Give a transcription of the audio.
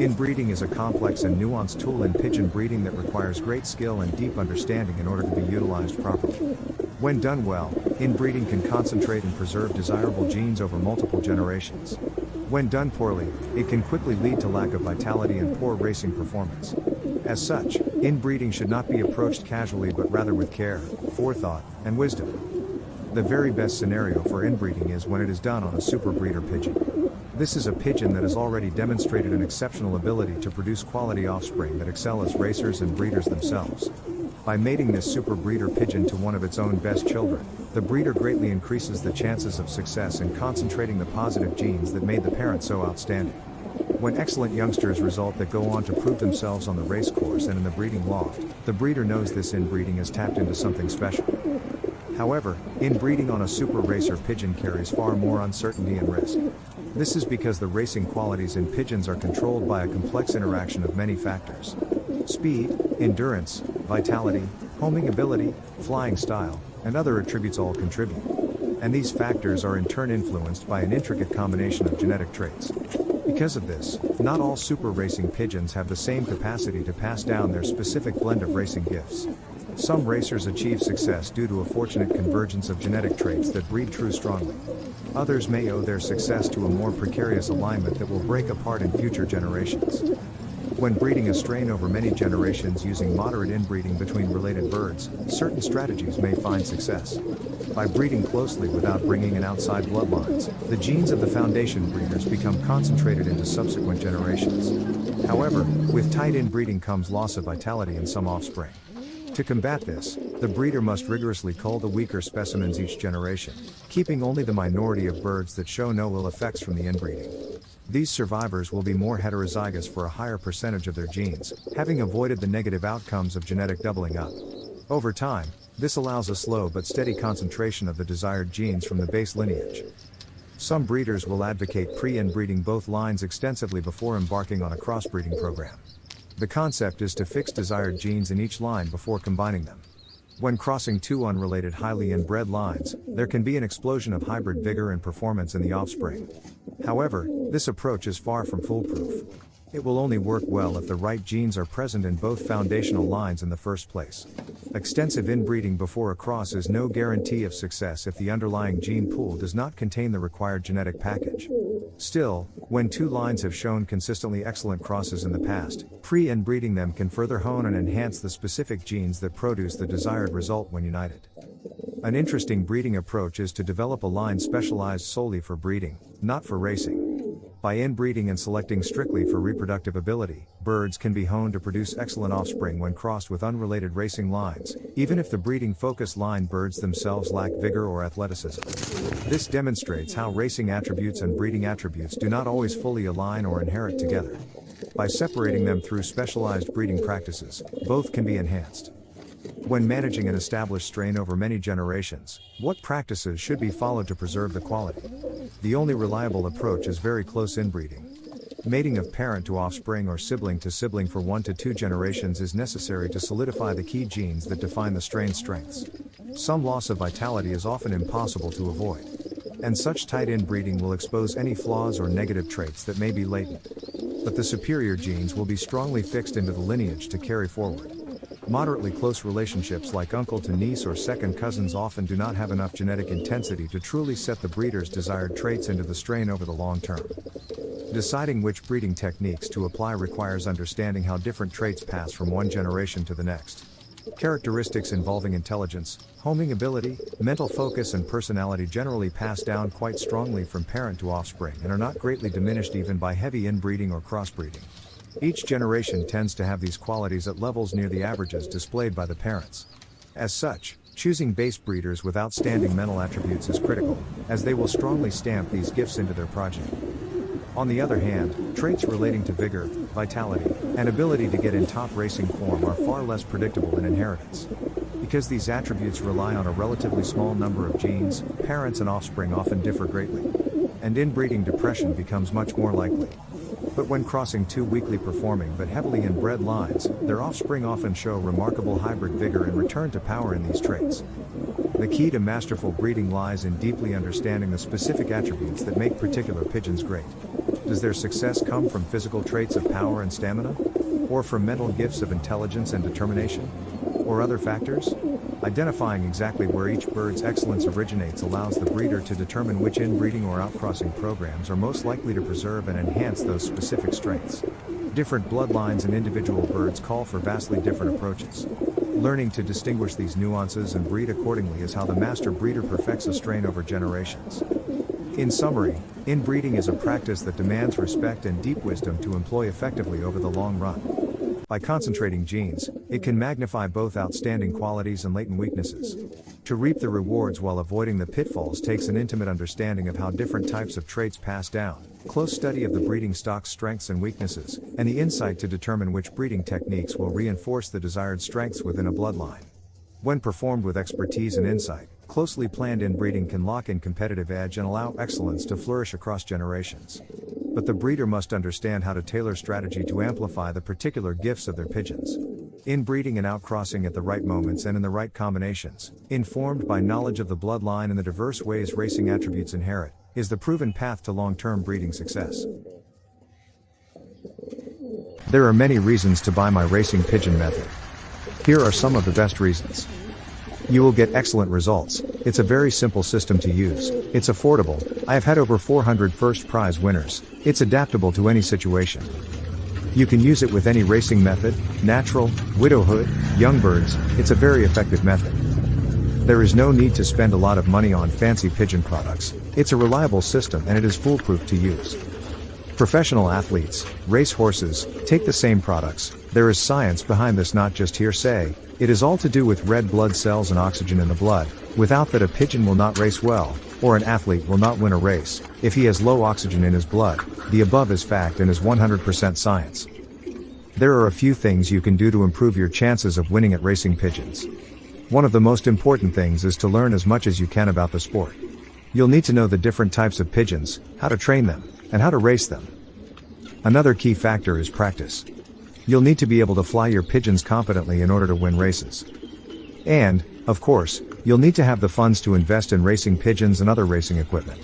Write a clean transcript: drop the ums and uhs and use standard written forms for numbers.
Inbreeding is a complex and nuanced tool in pigeon breeding that requires great skill and deep understanding in order to be utilized properly. When done well, inbreeding can concentrate and preserve desirable genes over multiple generations. When done poorly, it can quickly lead to lack of vitality and poor racing performance. As such, inbreeding should not be approached casually but rather with care, forethought, and wisdom. The very best scenario for inbreeding is when it is done on a super breeder pigeon. This is a pigeon that has already demonstrated an exceptional ability to produce quality offspring that excel as racers and breeders themselves. By mating this super breeder pigeon to one of its own best children, the breeder greatly increases the chances of success in concentrating the positive genes that made the parent so outstanding. When excellent youngsters result that go on to prove themselves on the race course and in the breeding loft, the breeder knows this inbreeding has tapped into something special. However, inbreeding on a super racer pigeon carries far more uncertainty and risk. This is because the racing qualities in pigeons are controlled by a complex interaction of many factors. Speed, endurance, vitality, homing ability, flying style, and other attributes all contribute. And these factors are in turn influenced by an intricate combination of genetic traits. Because of this, not all super racing pigeons have the same capacity to pass down their specific blend of racing gifts. Some racers achieve success due to a fortunate convergence of genetic traits that breed true strongly. Others may owe their success to a more precarious alignment that will break apart in future generations. When breeding a strain over many generations using moderate inbreeding between related birds, certain strategies may find success. By breeding closely without bringing in outside bloodlines, the genes of the foundation breeders become concentrated into subsequent generations. However, with tight inbreeding comes loss of vitality in some offspring. To combat this, the breeder must rigorously cull the weaker specimens each generation, keeping only the minority of birds that show no ill effects from the inbreeding. These survivors will be more heterozygous for a higher percentage of their genes, having avoided the negative outcomes of genetic doubling up. Over time, this allows a slow but steady concentration of the desired genes from the base lineage. Some breeders will advocate pre-inbreeding both lines extensively before embarking on a crossbreeding program. The concept is to fix desired genes in each line before combining them. When crossing two unrelated highly inbred lines, there can be an explosion of hybrid vigor and performance in the offspring. However, this approach is far from foolproof. It will only work well if the right genes are present in both foundational lines in the first place. Extensive inbreeding before a cross is no guarantee of success if the underlying gene pool does not contain the required genetic package. Still, when two lines have shown consistently excellent crosses in the past, pre-inbreeding them can further hone and enhance the specific genes that produce the desired result when united. An interesting breeding approach is to develop a line specialized solely for breeding, not for racing. By inbreeding and selecting strictly for reproductive ability, birds can be honed to produce excellent offspring when crossed with unrelated racing lines, even if the breeding-focused line birds themselves lack vigor or athleticism. This demonstrates how racing attributes and breeding attributes do not always fully align or inherit together. By separating them through specialized breeding practices, both can be enhanced. When managing an established strain over many generations, what practices should be followed to preserve the quality? The only reliable approach is very close inbreeding. Mating of parent to offspring or sibling to sibling for 1 to 2 generations is necessary to solidify the key genes that define the strain's strengths. Some loss of vitality is often impossible to avoid. And such tight inbreeding will expose any flaws or negative traits that may be latent. But the superior genes will be strongly fixed into the lineage to carry forward. Moderately close relationships like uncle to niece or second cousins often do not have enough genetic intensity to truly set the breeder's desired traits into the strain over the long term. Deciding which breeding techniques to apply requires understanding how different traits pass from one generation to the next. Characteristics involving intelligence, homing ability, mental focus and personality generally pass down quite strongly from parent to offspring and are not greatly diminished even by heavy inbreeding or crossbreeding. Each generation tends to have these qualities at levels near the averages displayed by the parents. As such, choosing base breeders with outstanding mental attributes is critical, as they will strongly stamp these gifts into their progeny. On the other hand, traits relating to vigor, vitality, and ability to get in top racing form are far less predictable in inheritance. Because these attributes rely on a relatively small number of genes, parents and offspring often differ greatly. And inbreeding depression becomes much more likely. But when crossing two weakly performing but heavily inbred lines, their offspring often show remarkable hybrid vigor and return to power in these traits. The key to masterful breeding lies in deeply understanding the specific attributes that make particular pigeons great. Does their success come from physical traits of power and stamina? Or from mental gifts of intelligence and determination? Or other factors? Identifying exactly where each bird's excellence originates allows the breeder to determine which inbreeding or outcrossing programs are most likely to preserve and enhance those specific strengths. Different bloodlines and individual birds call for vastly different approaches. Learning to distinguish these nuances and breed accordingly is how the master breeder perfects a strain over generations. In summary, inbreeding is a practice that demands respect and deep wisdom to employ effectively over the long run. By concentrating genes, it can magnify both outstanding qualities and latent weaknesses. To reap the rewards while avoiding the pitfalls takes an intimate understanding of how different types of traits pass down, close study of the breeding stock's strengths and weaknesses, and the insight to determine which breeding techniques will reinforce the desired strengths within a bloodline. When performed with expertise and insight, closely planned inbreeding can lock in competitive edge and allow excellence to flourish across generations. But the breeder must understand how to tailor strategy to amplify the particular gifts of their pigeons. Inbreeding and outcrossing at the right moments and in the right combinations, informed by knowledge of the bloodline and the diverse ways racing attributes inherit, is the proven path to long-term breeding success. There are many reasons to buy my racing pigeon method. Here are some of the best reasons. You will get excellent results. It's a very simple system to use. It's affordable. I have had over 400 first prize winners. It's adaptable to any situation. You can use it with any racing method, natural, widowhood, young birds. It's a very effective method. There is no need to spend a lot of money on fancy pigeon products. It's a reliable system and it is foolproof to use. Professional athletes, race horses, take the same products. There is science behind this, not just hearsay. It is all to do with red blood cells and oxygen in the blood. Without that, a pigeon will not race well, or an athlete will not win a race. If he has low oxygen in his blood, the above is fact and is 100% science. There are a few things you can do to improve your chances of winning at racing pigeons. One of the most important things is to learn as much as you can about the sport. You'll need to know the different types of pigeons, how to train them, and how to race them. Another key factor is practice. You'll need to be able to fly your pigeons competently in order to win races. And, of course, you'll need to have the funds to invest in racing pigeons and other racing equipment.